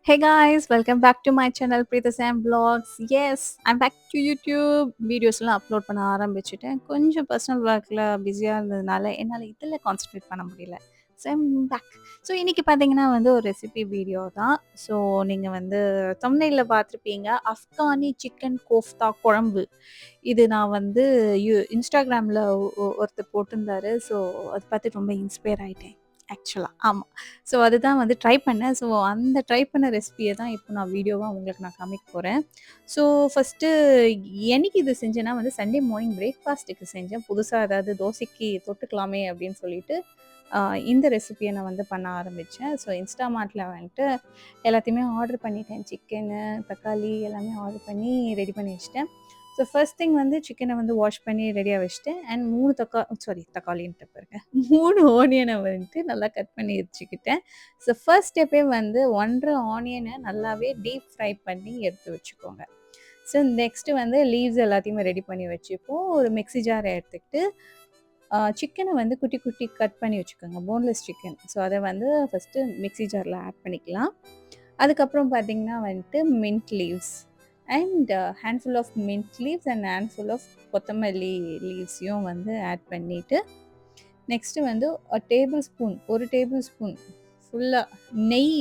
Hey guys, welcome back to my channel Preeta Sam Vlogs. Yes, I'm back to YouTube. வீடியோஸ்லாம் upload பண்ண ஆரம்பிச்சுட்டேன். கொஞ்சம் personal ஒர்க்ல பிஸியா இருந்ததுனால, என்னால இதுல கான்சன்ட்ரேட் பண்ண முடியல. So I'm back. ஸோ இன்னைக்கு பார்த்தீங்கன்னா வந்து ஒரு ரெசிபி வீடியோ தான். ஸோ நீங்க வந்து தம்ப்நெயில்ல பார்த்துருப்பீங்க. அஃப்கானி சிக்கன் கோஃப்தா குழம்பு. இது நான் வந்து இன்ஸ்டாகிராம்ல ஒருத்தர் போட்டிருந்தாரு. ஸோ அத பார்த்து ரொம்ப இன்ஸ்பயர் ஆயிட்டேன். ஆக்சுவலா. ஆமா. ஸோ அதுதான் வந்து ட்ரை பண்ணேன். ஸோ அந்த ட்ரை பண்ண ரெசிபிய தான் இப்போ நான் வீடியோவா உங்களுக்கு நான் காமிக்க போறேன். ஸோ ஃபர்ஸ்ட்டு என்னைக்கு இது செஞ்சேன்னா வந்து சண்டே மார்னிங் பிரேக்ஃபாஸ்ட்டுக்கு செஞ்சேன். புதுசா ஏதாவது தோசைக்கு தொட்டுக்கலாமே அப்படின்னு சொல்லிட்டு, அ இந்த ரெசிபிய நான் வந்து பண்ண ஆரம்பிச்சேன். ஸோ இன்ஸ்டாமார்ட்ல வந்துட்டு எல்லாத்தையுமே ஆர்டர் பண்ணிட்டேன். சிக்கனு, தக்காளி எல்லாமே ஆர்டர் பண்ணி ரெடி பண்ணி வச்சுட்டேன். ஸோ ஃபர்ஸ்ட் திங் வந்து சிக்கன வந்து வாஷ் பண்ணி ரெடியா வச்சுட்டேன். அண்ட் 3 தக்காளின்ட்டு பாருங்க. 3 ஆனியன வந்துட்டு நல்லா கட் பண்ணி வச்சுக்கிட்டேன். ஸோ ஃபர்ஸ்ட் ஸ்டெப்பே வந்து 1 1/2 ஆனியன நல்லாவே டீப் ஃப்ரை பண்ணி எடுத்து வச்சுக்கோங்க. ஸோ நெக்ஸ்ட்டு வந்து லீவ்ஸ் எல்லாத்தையுமே ரெடி பண்ணி வச்சுப்போம். ஒரு மிக்ஸி ஜார எடுத்துக்கிட்டு, சிக்கன வந்து குட்டி குட்டி கட் பண்ணி வச்சுக்கோங்க. Boneless chicken. ஸோ அத வந்து ஃபர்ஸ்ட்டு மிக்ஸி ஜார்ல ஆட் பண்ணிக்கலாம். அதுக்கப்புறம் பார்த்தீங்கன்னா வந்துட்டு mint leaves and handful of mint leaves and handful of கொத்தமல்லி லீவ்ஸையும் வந்து ஆட் பண்ணிட்டு, நெக்ஸ்ட்டு வந்து ஒரு டேபிள் ஸ்பூன் ஃபுல்லா நெய்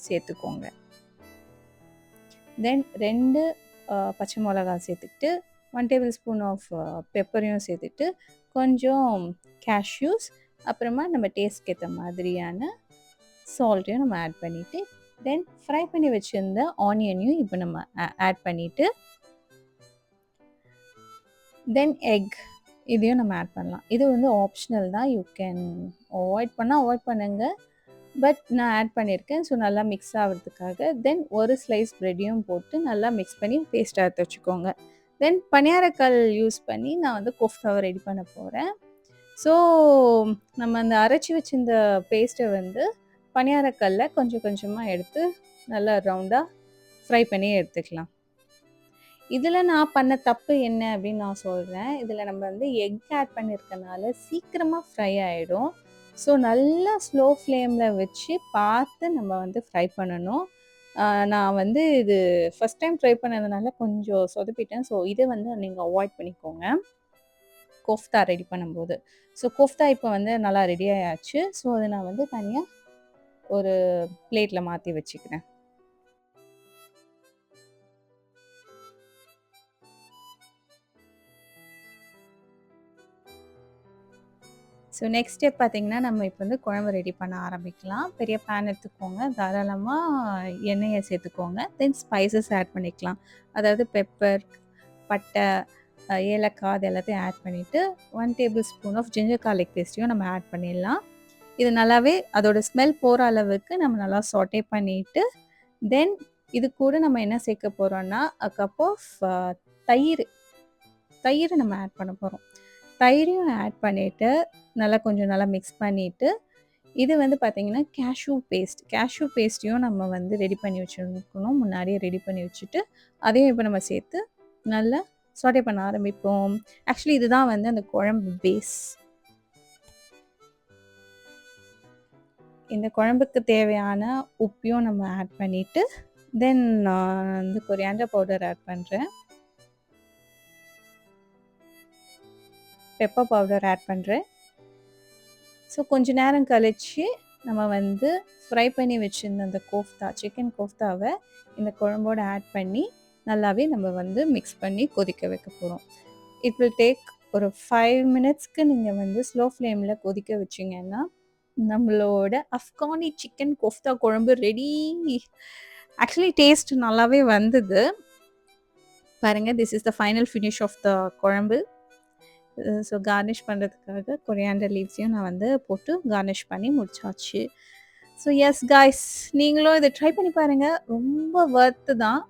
சேர்த்துக்கோங்க. தென் 2 பச்சை மிளகா சேர்த்துக்கிட்டு, 1 டேபிள் ஸ்பூன் ஆஃப் பெப்பரையும் சேர்த்துட்டு, கொஞ்சம் கேஷ்யூஸ், அப்புறமா நம்ம டேஸ்ட்க்கு ஏத்த மாதிரியான சால்ட்டையும் நம்ம ஆட் பண்ணிட்டு, தென் ஃப்ரை பண்ணி வச்சிருந்த ஆனியனையும் இப்போ நம்ம ஆட் பண்ணிட்டு, தென் எக் இதையும் நம்ம ஆட் பண்ணலாம். இது வந்து ஆப்ஷனல் தான். யூ கேன் அவாய்ட் பண்ணுங்க. பட் நான் ஆட் பண்ணியிருக்கேன். ஸோ நல்லா மிக்ஸ் ஆகுறதுக்காக. தென் ஒரு ஸ்லைஸ் பிரெட்டையும் போட்டு நல்லா மிக்ஸ் பண்ணி பேஸ்ட்டா எடுத்து வச்சுக்கோங்க. தென் பணியாரக்கல் யூஸ் பண்ணி நான் வந்து கோஃப்தாவ ரெடி பண்ண போறேன். ஸோ நம்ம அந்த அரைச்சு வச்சிருந்த பேஸ்ட்டை வந்து பணியாரக்கல்ல கொஞ்சம் கொஞ்சமா எடுத்து நல்லா ரவுண்டா ஃப்ரை பண்ணி எடுத்துக்கலாம். இதில நான் பண்ண தப்பு என்ன அப்படின்னு நான் சொல்றேன். இதில நம்ம வந்து எக் ஆட் பண்ணியிருக்கனால சீக்கிரமா ஃப்ரை ஆயிடும். ஸோ நல்லா ஸ்லோ ஃப்ளேம்ல வச்சு பார்த்து நம்ம வந்து ஃப்ரை பண்ணணும். நான் வந்து இது ஃபர்ஸ்ட் டைம் ட்ரை பண்ணதுனால கொஞ்சம் சொதப்பிட்டேன். ஸோ இத வந்து நீங்க அவாய்ட் பண்ணிக்கோங்க. கோஃப்தா ரெடி பண்ணும்போது. ஸோ கோஃப்தா இப்போ வந்து நல்லா ரெடி ஆயாச்சு. ஸோ அத நான் வந்து தனியா ஒரு பிளேட்ல மாத்தி வச்சுக்கிறேன். ஸோ நெக்ஸ்ட் ஸ்டெப் பார்த்தீங்கன்னா, நம்ம இப்போ வந்து குழம்பு ரெடி பண்ண ஆரம்பிக்கலாம். பெரிய பேன் எடுத்துக்கோங்க. தாராளமா எண்ணெய சேர்த்துக்கோங்க. தென் ஸ்பைசஸ் ஆட் பண்ணிக்கலாம். அதாவது பெப்பர், பட்டை, ஏலக்காய் அது எல்லாத்தையும் ஆட் பண்ணிட்டு, 1 tablespoon of ginger garlic பேஸ்ட்டையும் நம்ம ஆட் பண்ணிடலாம். இது நல்லாவே அதோட ஸ்மெல் போற அளவுக்கு நம்ம நல்லா சாட்டே பண்ணிட்டு, தென் இது கூட நம்ம என்ன சேர்க்க போறோம்னா, அ கப் ஆஃப் தயிர் தயிர நம்ம ஆட் பண்ண போறோம். தயிரையும் ஆட் பண்ணிட்டு, நல்லா மிக்ஸ் பண்ணிட்டு, இது வந்து பார்த்தீங்கன்னா, கேஷ்யூ பேஸ்ட்டையும் நம்ம வந்து ரெடி பண்ணி வச்சிருக்கணும். முன்னாடியே ரெடி பண்ணி வச்சுட்டு, அதையும் இப்போ நம்ம சேர்த்து நல்லா சாட்டே பண்ண ஆரம்பிப்போம். ஆக்சுவலி இதுதான் வந்து அந்த குழம்பு பேஸ். இந்த குழம்புக்கு தேவையான உப்பையும் நம்ம ஆட் பண்ணிட்டு, தென் நான் வந்து கொரியாண்டர் பவுடர் ஆட் பண்றேன். பெப்பர் பவுடர் ஆட் பண்றேன். ஸோ கொஞ்ச நேரம் கழிச்சு நம்ம வந்து ஃப்ரை பண்ணி வச்சிருந்த அந்த சிக்கன் கோஃப்தாவ இந்த குழம்போட ஆட் பண்ணி நல்லாவே நம்ம வந்து மிக்ஸ் பண்ணி கொதிக்க வைக்க போறோம். இட் வில் டேக் ஒரு 5 மினிட்ஸ்க்கு நீங்க வந்து ஸ்லோ ஃப்ளேம்ல கொதிக்க வச்சீங்கன்னா, நம்மளோட அஃப்கானி சிக்கன் கோஃப்தா குழம்பு ரெடி. ஆக்சுவலி டேஸ்ட் நல்லாவே வந்தது. பாருங்க, this is the final finish of the kuzhambu. So garnish பண்ணுறதுக்காக கொரியாண்டர் லீவ்ஸையும் நான் வந்து போட்டு கார்னிஷ் பண்ணி முடிச்சாச்சு. ஸோ எஸ் காய்ஸ், நீங்களும் இதை ட்ரை பண்ணி பாருங்கள். ரொம்ப வொர்த்து தான்.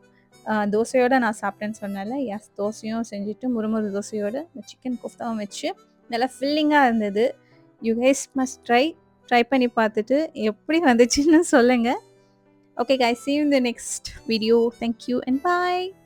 தோசையோடு நான் சாப்பிட்டேன்னு சொன்னேன்ல, எஸ் தோசையும் செஞ்சுட்டு முறுமுறு தோசையோடு இந்த சிக்கன் கோஃப்தாவும் வச்சு நல்லா ஃபில்லிங்காக இருந்தது. யூ கைஸ் மஸ்ட் ட்ரை பண்ணி பார்த்துட்டு எப்படி வந்துச்சுன்னு சொல்லுங்கள். Okay guys, see you in the next video. Thank you and bye.